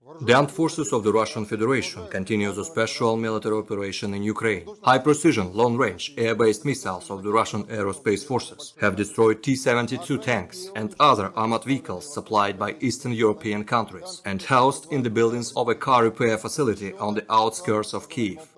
The armed forces of the Russian Federation continue the special military operation in Ukraine. High-precision, long-range, air-based missiles of the Russian Aerospace Forces have destroyed T-72 tanks and other armored vehicles supplied by Eastern European countries and housed in the buildings of a car repair facility on the outskirts of Kiev.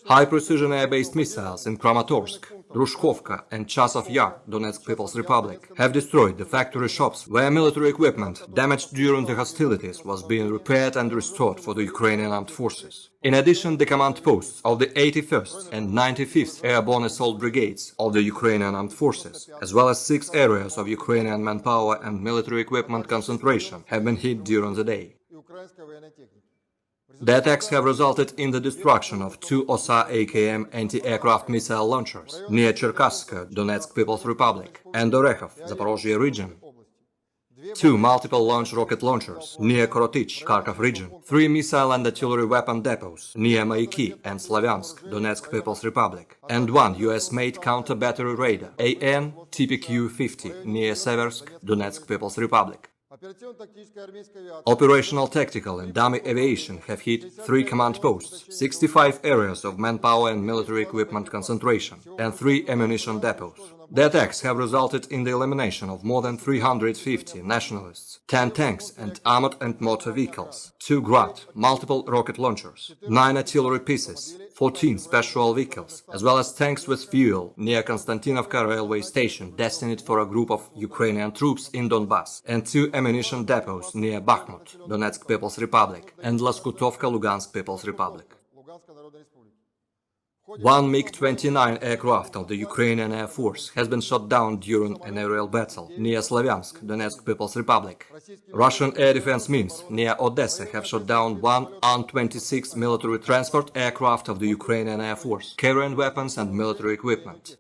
High-precision air-based missiles in Kramatorsk, Loskutovka and Chasov Yar, Donetsk People's Republic, have destroyed the factory shops where military equipment damaged during the hostilities was being repaired and restored for the Ukrainian armed forces. In addition, the command posts of the 81st and 95th Airborne Assault Brigades of the Ukrainian armed forces, as well as 6 areas of Ukrainian manpower and military equipment concentration, have been hit during the day. The attacks have resulted in the destruction of 2 Osa-AKM anti-aircraft missile launchers near Cherkasskoe, Donetsk People's Republic, and Orekhov, Zaporozhye Region, 2 multiple launch rocket launchers near Korotych, Kharkov Region, 3 missile and artillery weapon depots near Mayaki and Slavyansk, Donetsk People's Republic, and 1 US-made counter-battery radar AN-TPQ-50 near Seversk, Donetsk People's Republic. Operational, tactical and dummy aviation have hit 3 command posts, 65 areas of manpower and military equipment concentration, and 3 ammunition depots. The attacks have resulted in the elimination of more than 350 nationalists, 10 tanks and armored and motor vehicles, 2 Grad, multiple rocket launchers, 9 artillery pieces, 14 special vehicles, as well as tanks with fuel near Konstantinovka railway station destined for a group of Ukrainian troops in Donbass, and 2 ammunition depots near Bakhmut, Donetsk People's Republic, and Loskutovka, Lugansk People's Republic. 1 MiG-29 aircraft of the Ukrainian Air Force has been shot down during an aerial battle near Slavyansk, Donetsk People's Republic. Russian air defense means near Odessa have shot down 1 An-26 military transport aircraft of the Ukrainian Air Force, carrying weapons and military equipment.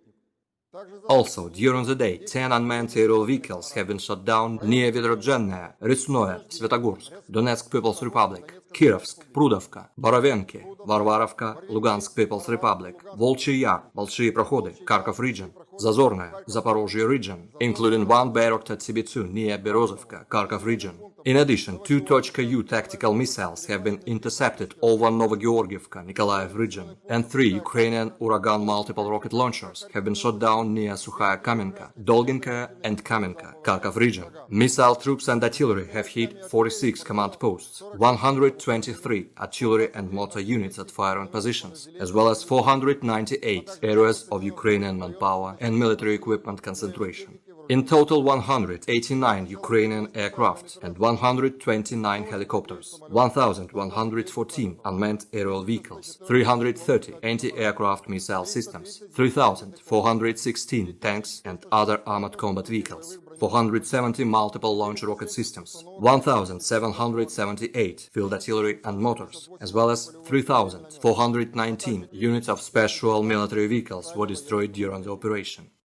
Also, during the day, 10 unmanned aerial vehicles have been shot down near Vedrodzennoye, Rysnoye, Svetogorsk, Donetsk People's Republic, Kirovsk, Prudovka, Borovenki, Varvarovka, Lugansk People's Republic, Volchye Yar, Bolshye Prokhody, Kharkov Region, Zazornoye, Zaporozhye Region, including 1 Bayraktar TB2 near Berezovka, Kharkov Region. In addition, 2 Tochka-U tactical missiles have been intercepted over Novogeorgievka, Nikolaev Region, and 3 Ukrainian Uragan multiple rocket launchers have been shot down near Sukhaya Kamenka, Dolginka and Kamenka, Kharkov Region. Missile troops and artillery have hit 46 command posts, 123 artillery and motor units at firing positions, as well as 498 areas of Ukrainian manpower and military equipment concentration. In total, 189 Ukrainian aircraft and 129 helicopters, 1,114 unmanned aerial vehicles, 330 anti-aircraft missile systems, 3,416 tanks and other armored combat vehicles, 470 multiple launch rocket systems, 1,778 field artillery and motors, as well as 3,419 units of special military vehicles were destroyed during the operation.